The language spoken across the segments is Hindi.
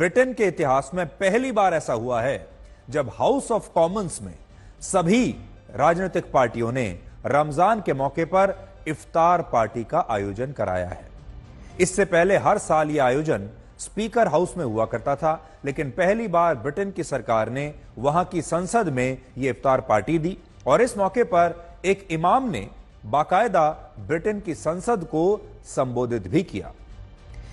ब्रिटेन के इतिहास में पहली बार ऐसा हुआ है जब हाउस ऑफ कॉमन्स में सभी राजनीतिक पार्टियों ने रमजान के मौके पर इफ्तार पार्टी का आयोजन कराया है। इससे पहले हर साल यह आयोजन स्पीकर हाउस में हुआ करता था, लेकिन पहली बार ब्रिटेन की सरकार ने वहां की संसद में यह इफ्तार पार्टी दी और इस मौके पर एक इमाम ने बाकायदा ब्रिटेन की संसद को संबोधित भी किया।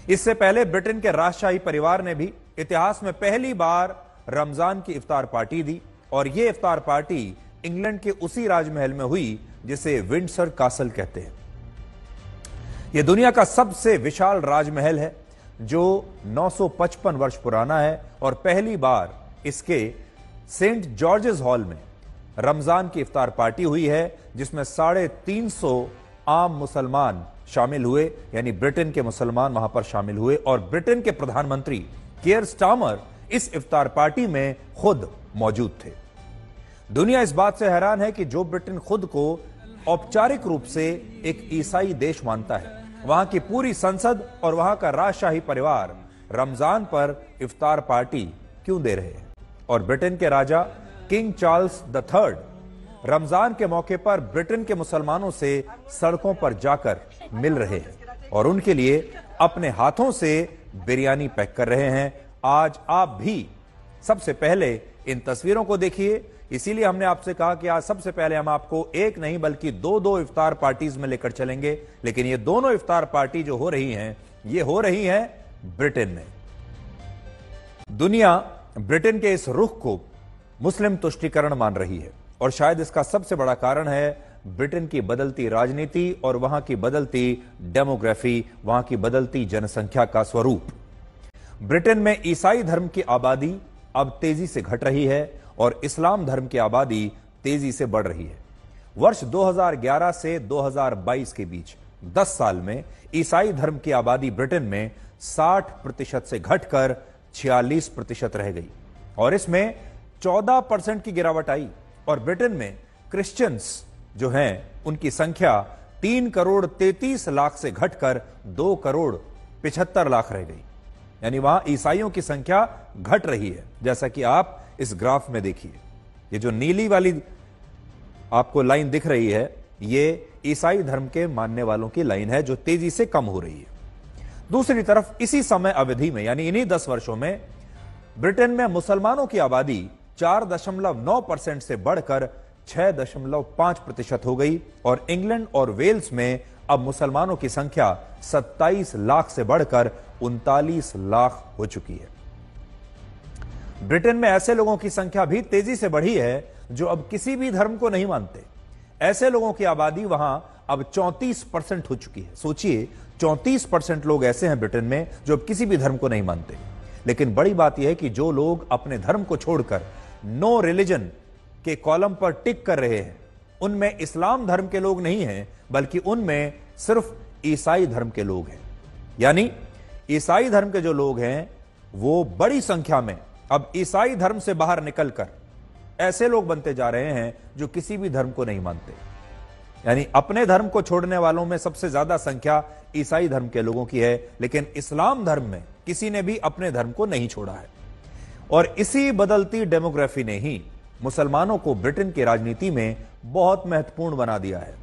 इससे पहले ब्रिटेन के राजशाही परिवार ने भी इतिहास में पहली बार रमजान की इफ्तार पार्टी दी और यह इफ्तार पार्टी इंग्लैंड के उसी राजमहल में हुई जिसे विंडसर कासल कहते हैं। यह दुनिया का सबसे विशाल राजमहल है जो 955 वर्ष पुराना है और पहली बार इसके सेंट जॉर्जेस हॉल में रमजान की इफ्तार पार्टी हुई है जिसमें 350 आम मुसलमान शामिल हुए, यानी ब्रिटेन के मुसलमान वहां पर शामिल हुए और ब्रिटेन के प्रधानमंत्री केयर स्टार्मर इस इफ्तार पार्टी में खुद मौजूद थे। दुनिया इस बात से हैरान है कि जो ब्रिटेन खुद को औपचारिक रूप से एक ईसाई देश मानता है, वहां की पूरी संसद और वहां का राजशाही परिवार रमजान पर इफ्तार पार्टी क्यों दे रहे हैं। और ब्रिटेन के राजा किंग चार्ल्स III रमजान के मौके पर ब्रिटेन के मुसलमानों से सड़कों पर जाकर मिल रहे हैं और उनके लिए अपने हाथों से बिरयानी पैक कर रहे हैं। आज आप भी सबसे पहले इन तस्वीरों को देखिए, इसीलिए हमने आपसे कहा कि आज सबसे पहले हम आपको एक नहीं बल्कि दो इफ्तार पार्टीज में लेकर चलेंगे। लेकिन ये दोनों इफ्तार पार्टी जो हो रही हैं, ये हो रही हैं ब्रिटेन में। दुनिया ब्रिटेन के इस रुख को मुस्लिम तुष्टीकरण मान रही है और शायद इसका सबसे बड़ा कारण है ब्रिटेन की बदलती राजनीति और वहां की बदलती डेमोग्राफी, वहां की बदलती जनसंख्या का स्वरूप। ब्रिटेन में ईसाई धर्म की आबादी अब तेजी से घट रही है और इस्लाम धर्म की आबादी तेजी से बढ़ रही है। वर्ष 2011 से 2022 के बीच 10 साल में ईसाई धर्म की आबादी ब्रिटेन में 60% से घटकर 46% रह गई और इसमें 14% की गिरावट आई और ब्रिटेन में क्रिश्चियंस जो हैं उनकी संख्या 3 करोड़ 33 लाख से घटकर 2 करोड़ 75 लाख रह गई, यानी वहां ईसाइयों की संख्या घट रही है। जैसा कि आप इस ग्राफ में देखिए, ये जो नीली वाली आपको लाइन दिख रही है, ये ईसाई धर्म के मानने वालों की लाइन है जो तेजी से कम हो रही है। दूसरी तरफ इसी समय अवधि में यानी इन्हीं 10 वर्षों में ब्रिटेन में मुसलमानों की आबादी 4.9% से बढ़कर 6.5% हो गई और इंग्लैंड और वेल्स में अब मुसलमानों की संख्या 27 लाख से बढ़कर 39 लाख हो चुकी है। ब्रिटेन में ऐसे लोगों की संख्या भी तेजी से बढ़ी है जो अब किसी भी धर्म को नहीं मानते। ऐसे लोगों की आबादी वहां अब 34% हो चुकी है। सोचिए, 34% लोग ऐसे हैं ब्रिटेन में जो अब किसी भी धर्म को नहीं मानते। लेकिन बड़ी बात यह है कि जो लोग अपने धर्म को छोड़कर नो रिलीजन के कॉलम पर टिक कर रहे हैं, उनमें इस्लाम धर्म के लोग नहीं हैं, बल्कि उनमें सिर्फ ईसाई धर्म के लोग हैं। यानी ईसाई धर्म के जो लोग हैं वो बड़ी संख्या में अब ईसाई धर्म से बाहर निकलकर ऐसे लोग बनते जा रहे हैं जो किसी भी धर्म को नहीं मानते। यानी अपने धर्म को छोड़ने वालों में सबसे ज्यादा संख्या ईसाई धर्म के लोगों की है, लेकिन इस्लाम धर्म में किसी ने भी अपने धर्म को नहीं छोड़ा है। और इसी बदलती डेमोग्राफी ने ही मुसलमानों को ब्रिटेन की राजनीति में बहुत महत्वपूर्ण बना दिया है।